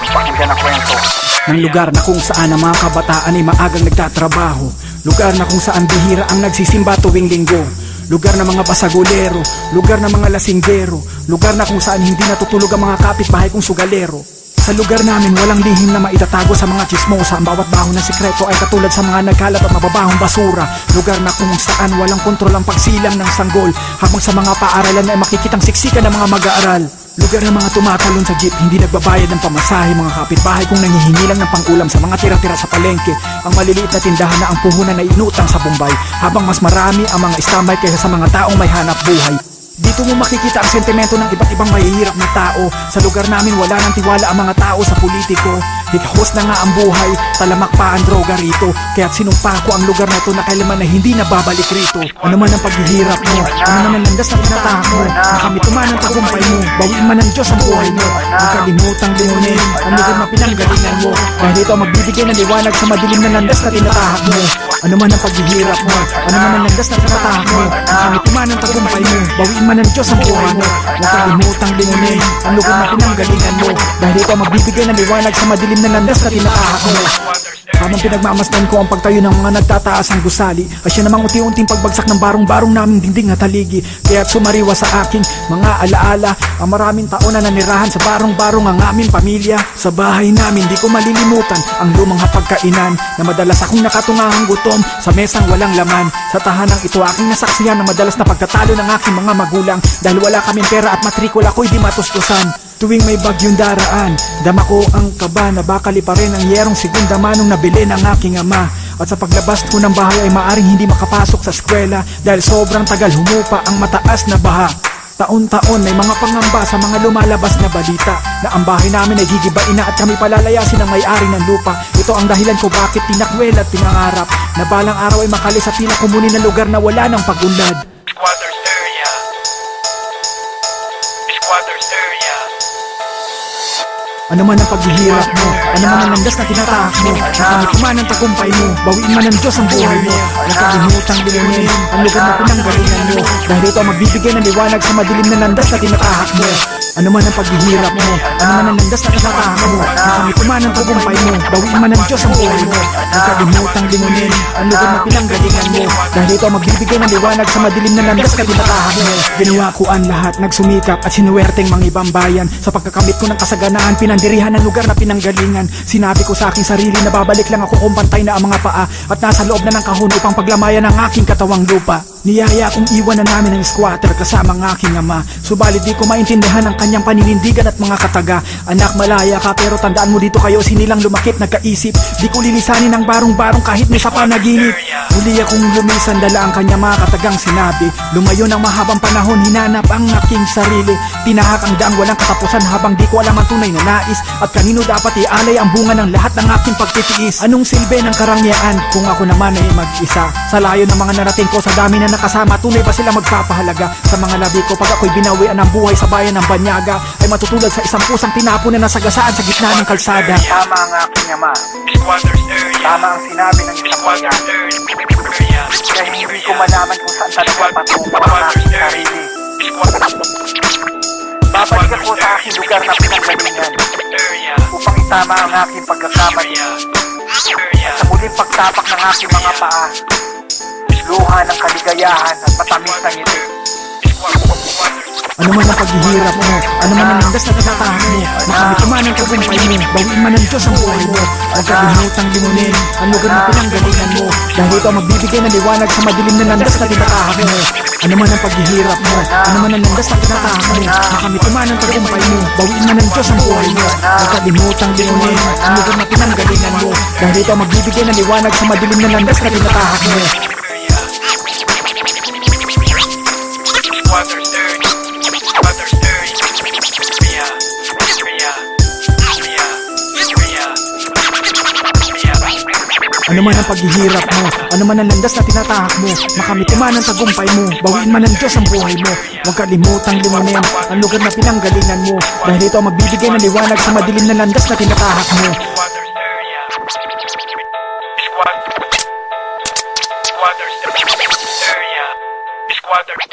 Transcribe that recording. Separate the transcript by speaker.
Speaker 1: Pakinggan ang kwento
Speaker 2: ng lugar na kung saan ang mga kabataan ay maagang nagtatrabaho. Lugar na kung saan bihira ang nagsisimba tuwing linggo. Lugar na mga basagulero, lugar na mga lasinggero, lugar na kung saan hindi natutulog ang mga kapitbahay kong sugalero. Sa lugar namin walang lihim na maitatago sa mga chismosa. Ang bawat baho ng sikreto ay katulad sa mga nagkalat at mababahong basura. Lugar na kung saan walang kontrol ang pagsilang ng sanggol, habang sa mga paaralan ay makikitang siksikan ng mga mag-aaral. Lugar ng mga tumatalon sa jeep, hindi nagbabayad ng pamasahe. Mga kapitbahay kung nanghihingi lang ng pangulam sa mga tira-tira sa palengke. Ang maliliit na tindahan na ang puhunan ay inutang sa Bombay, habang mas marami ang mga istambay kaysa sa mga taong may hanap buhay. Dito mo makikita ang sentimento ng iba't ibang mahihirap na tao. Sa lugar namin wala nang tiwala ang mga tao sa politiko. Hikahos na nga ang buhay, talamak pa ang droga rito. Kaya't sinumpa ko ang lugar na ito na kailanman na hindi nababalik rito. Ano man ang paghihirap mo, ano man ang landas na tinatahak mo, nakamit man ang tagumpay mo, bawiin man ng Diyos ang buhay mo. Huwag kalimutang limunin ang lugar na pinanggalingan mo, dahil ito ang magbibigay ng liwanag sa madilim na landas na tinatahak mo. Ano man ang paghihirap mo, ano man ang landas na tinatahak mo, nakamit man ang tagumpay mo, bawiin man ng Diyos ang buhay mo. Huwag kalimutang limunin ang lugar na pinanggalingan mo, dahil ito ang magbibigay ng liwanag sa madilim na landas na tinatahak mo. Habang pinagmamasdan ko ang pagtayo ng mga nagtataas ang gusali, ay siya namang unti-unting pagbagsak ng barong-barong naming dingding at haligi. Kaya't sumariwa sa aking mga alaala ang maraming taon na nanirahan sa barong-barong ang aming pamilya. Sa bahay namin di ko malilimutan ang lumang hapagkainan na madalas akong nakatungahang gutom sa mesang walang laman. Sa tahanang ito aking nasaksihan ng madalas na pagtatalo ng aking mga magulang, dahil wala kaming pera at matrikula ko'y di matustusan. Tuwing may bagyong daraan, dama ko ang kaba na baka liparin ang yerong segunda manong nabili ng aking ama. At sa paglabas ko ng bahay ay maaring hindi makapasok sa eskwela, dahil sobrang tagal humupa ang mataas na baha. Taon-taon may mga pangamba sa mga lumalabas na balita na ang bahay namin ay gigibain na at kami palalayasin ng may-ari ng lupa. Ito ang dahilan ko bakit tinakwel at pinangarap na balang araw ay makalis sa pinakamunin na lugar na wala ng pagunlad.
Speaker 1: Squatters area. Squatters area.
Speaker 2: Ano man ang paghihirap mo, ano man ang landas na tinatahak mo, nakamit man ang tagumpay mo, bawiin man ng Diyos ang buhay mo. Huwag kalimutang limunin ang lugar na pinanggalingan mo, dahil ito ang magbibigay ng liwanag sa madilim na landas na tinatahak mo. Ano man ang paghihirap mo, ano man ang landas na tinatahak mo, nakamit man ang tagumpay mo, bawiin man ng Diyos ang buhay mo. Huwag kalimutang limunin ang lugar na pinanggalingan mo, dahil ito ang magbibigay ng liwanag sa madilim na landas na tinatahak mo. Ginawa ko ang lahat, nagsumikap at sinuwerteng mga ibang bayan. Sa pagkakamit ko ng kasaganaan, pinandirihan ng lugar na pinanggalingan. Sinabi ko sa aking sarili na babalik lang ako kung pantay na ang mga paa at nasa loob na ng kahon upang paglamayan ng aking katawang lupa. Niyaya kong iwan na namin ang squatter kasama ang aking ama, subalit di ko maintindihan ang kanyang paninindigan at mga kataga. Anak, malaya ka pero tandaan mo dito kayo sinilang lumakit nagkaisip. Di ko lilisanin ang barong-barong kahit may sa panaginip. Muli akong lumisan, dala ang kanyang mga katagang sinabi. Lumayo ng mahabang panahon, hinanap ang aking sarili. Tinahak ang daang walang katapusan habang di ko alam ang tunay na nais at kanino dapat ialay ang bunga ng lahat ng aking pagtitiis. Anong silbi ng karangyaan kung ako naman ay mag-isa? Sa layo ng mga narating ko, sa dami na nakasama, tunay ba sila magpapahalaga? Sa mga labi ko pag ako'y binawian ng buhay sa bayan ng Banyaga, ay matutulad sa isang pusang tinapon na nasagasaan sa gitna ng kalsada.
Speaker 1: Tama ang aking ama.
Speaker 3: Squatters area.
Speaker 1: Tama ang sinabi ng isang kuya. Kaya hindi ko malaman kung saan talaga patungo ang aking sarili. Babalik ako sa aking lugar na pinanggalingan upang itama ang aking pagkakamali. Sa muling pagtapak ng aking mga paa, luha ng kaligayahan at matamis na ngiti.
Speaker 2: Ano man ang paghihirap mo, ano man ang landas na tinatahak mo, makamit man ang tagumpay mo, bawiin man ng Diyos ang buhay mo. Huwag kalimutang limunin ang lugar na pinanggalingan mo, dahil ito ang magbibigay ng liwanag sa madilim na landas na tinatahak mo. Ano man ang paghihirap mo, ano man ang landas na tinatahak mo, makamit man ang tagumpay mo, bawiin man ng Diyos ang buhay mo. Huwag kalimutang limunin ang lugar na pinanggalingan mo, dahil ito ang magbibigay ng liwanag sa madilim na landas na tinatahak mo.
Speaker 3: Squatters area. Squatters area.
Speaker 2: Ano man ang paghihirap mo, ano man ang landas na tinatahak mo, makamit man ang tagumpay mo, bawiin man ng Diyos ang buhay mo. Huwag kalimutang limunin ang lugar na pinanggalingan mo, dahil ito ang magbibigay ng liwanag sa madilim na landas na tinatahak mo.
Speaker 3: Squatters area. Squatters area. Squatters